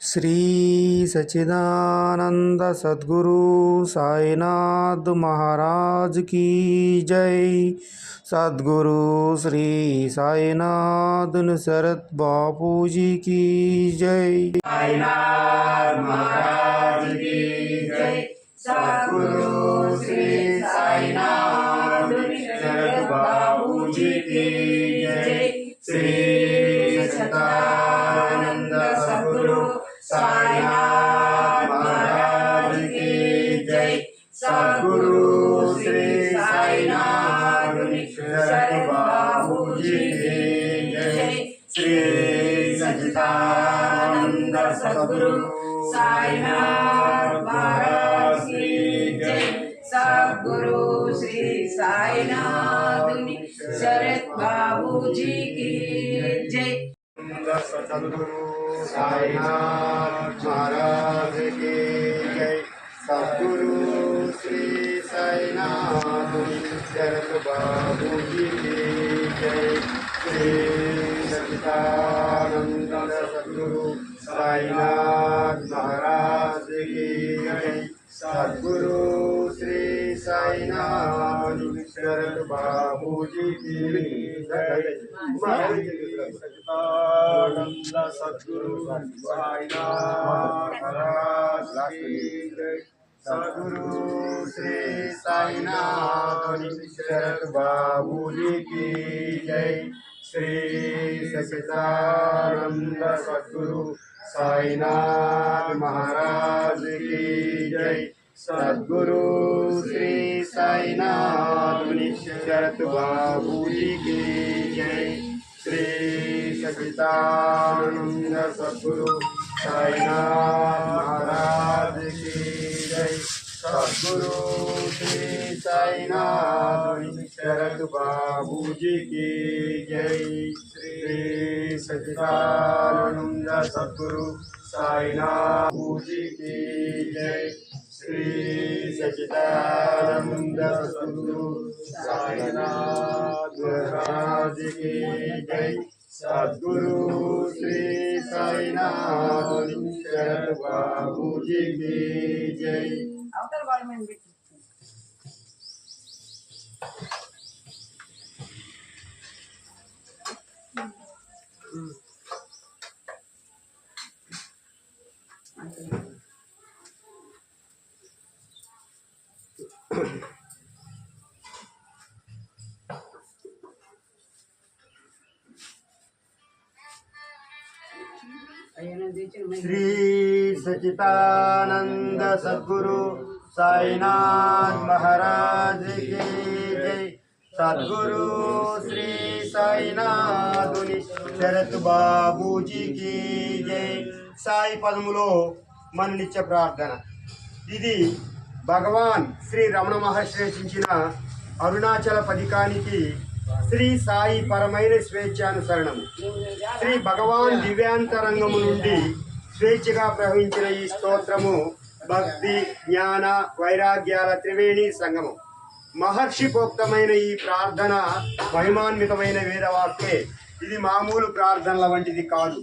श्री सच्चिदानंद सद्गुरु साईनाथ महाराज की जय। सद्गुरु श्री साईनाथ नुसरत बापू जी की जय। साईनाथ महाराज की जय। सद्गुरु श्री साईनाथ नुसरत बापू जी की जय। श्री सच्चिदानंद सद्गुरु साईनाथ महाराज की जय। सद्गुरु श्री साईनाथ नुसरत बापू जी की जय। श्री सच्चिदानंद सद्गुरु साईनाथ महाराज की जय। सद्गुरु श्री साईनाथ नुसरत बापू जी की जय। सद्गुरु साईनाथ महाराज की जय। सद्गुरु श्री साईनाथ नुसरत बापू जी की जय। श्री सच्चिदानंद सद्गुरु साईनाथ महाराज की जय। सद्गुरु श्री साईनाथ नुसरत बापू जी की जय। सच्चिदानंद सद्गुरु साईनाथ महाराज की जय। सद्गुरु श्री साईनाथ नुसरत बापू जी की जय। श्री सच्चिदानंद सद्गुरु साईनाथ महाराज की जय। सद्गुरु श्री साईनाथ नुसरत बापू जी की जय। श्री सच्चिदानंद सद्गुरु साईनाथ महाराज की जय। सद्गुरु श्री साईनाथ नुसरत बापू जी की जय। श्री सच्चिदानंद सद्गुरु साईनाथ बापू जी की जय। श्री सच्चिदानंद सद्गुरु साईनाथ महाराज की जय। सद्गुरु श्री साईनाथ नुसरत बापू जी की जय। श्री सच्चिदानंद सद्गुरु साईनाथ महाराज की जय। सद्गुरु श्री साईनाथ नुसरत बापू जी की जय। సాయి పదములో మన నిత్య ప్రార్థన. ఇది భగవాన్ శ్రీ రమణ మహర్షి రచించిన అరుణాచల పదికానికి శ్రీ సాయి పరమైన స్వేచ్ఛానుసరణము. శ్రీ భగవాన్ దివ్యాంతరంగము నుండి స్వేచ్ఛగా ప్రవహించిన ఈ స్తోత్రము భక్తి జ్ఞాన వైరాగ్యాల త్రివేణి సంగమం. మహర్షి ప్రోక్తమైన ఈ ప్రార్థన మహిమాన్వితమైన వేదవాక్యే. ఇది మామూలు ప్రార్థనల వంటిది కాదు.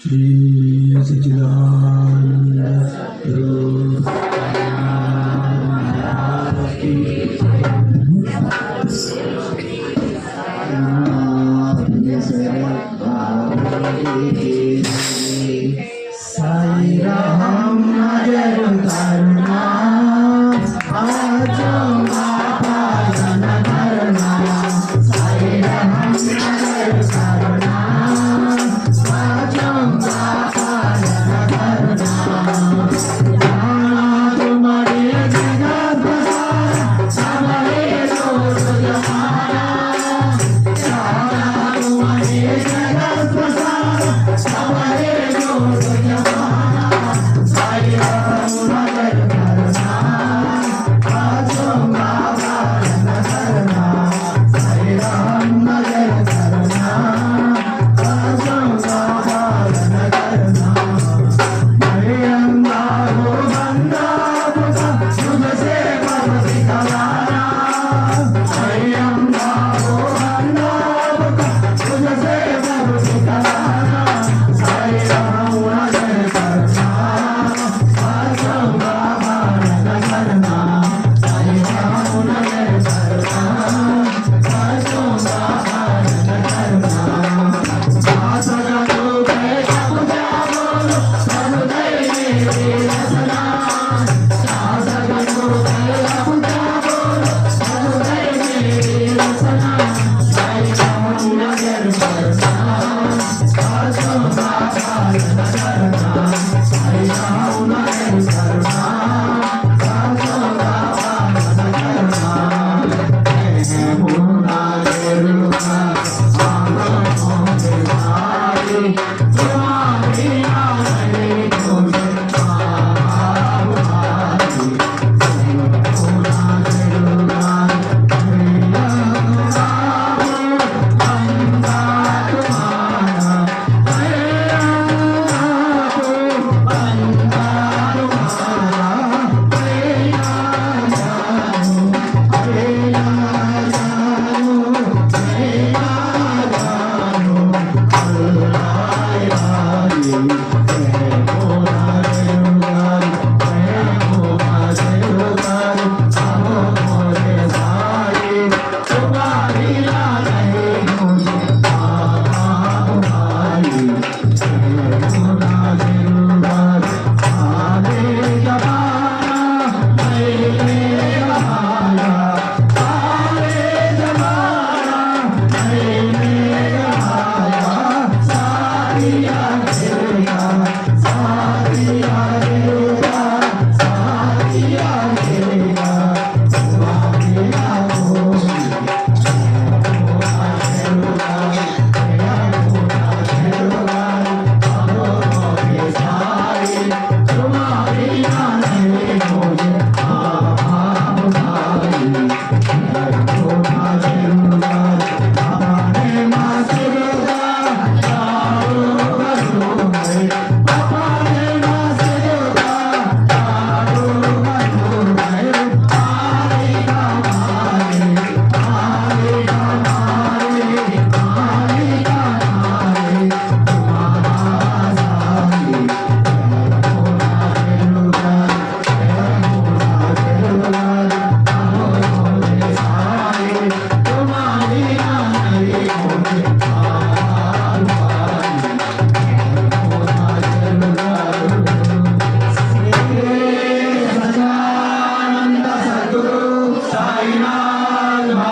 श्री सच्चिदानंद गुरु महाराज की साई राम नजर करना आजो बाबा जन करना साई राम नजर करना आजो बाबा जन करना तुम्हारे जगत बसाया हमारे लोग जमाना तुम्हारे जगत बसाया हमारे लोग जमाना साई राम नजर करना आजो बाबा जन करना साई राम नजर करना आजो बाबा जन करना मैं अंधारो बंदा बुझा तुझसे मर्जी कलाना मैं अंधारो बंदा बुझा तुझसे मर्जी कलाना साई राम नजर करना आजो बाबा जन करना साई राम नजर करना आजो बाबा जन करना आसरा तो के सब जावो सब दे मेरे रसना आसरा तो के सब जावो सब दे मेरे रसना साई राम नजर करना आजो बाबा जन करना साई राम नजर करना आजो बाबा जन करना पूर्णा गुरुना आलो मोहे साई तुम्हारी आने तुझे आभारी पूर्णा गुरुना मेरा बंदा तुम्हारा मेरा बंदा तुम्हारा मेरा जानू मेरा जानू मेरा जानू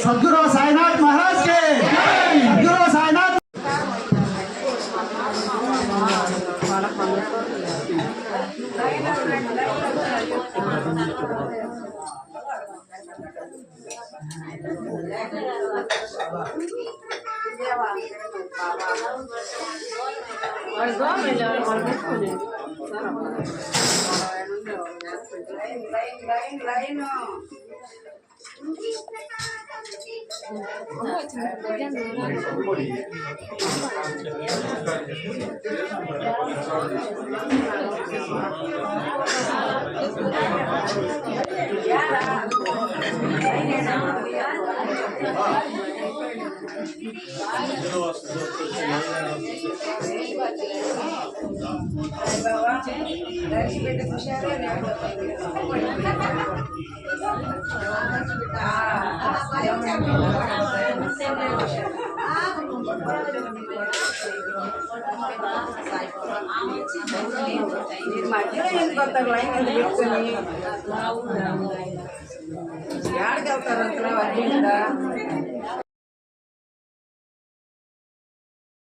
सद्गुरु साईनाथ महाराज के सद्गुरु साईनाथ బాబా దర్శి బిడ్డ ఖుషారు మీరు మధ్యలో ఎందుకు వస్తారు లైన్ ఎందుకు పెట్టుకొని ఏడికి వెళ్తారు అంతలో అర్జెంట్గా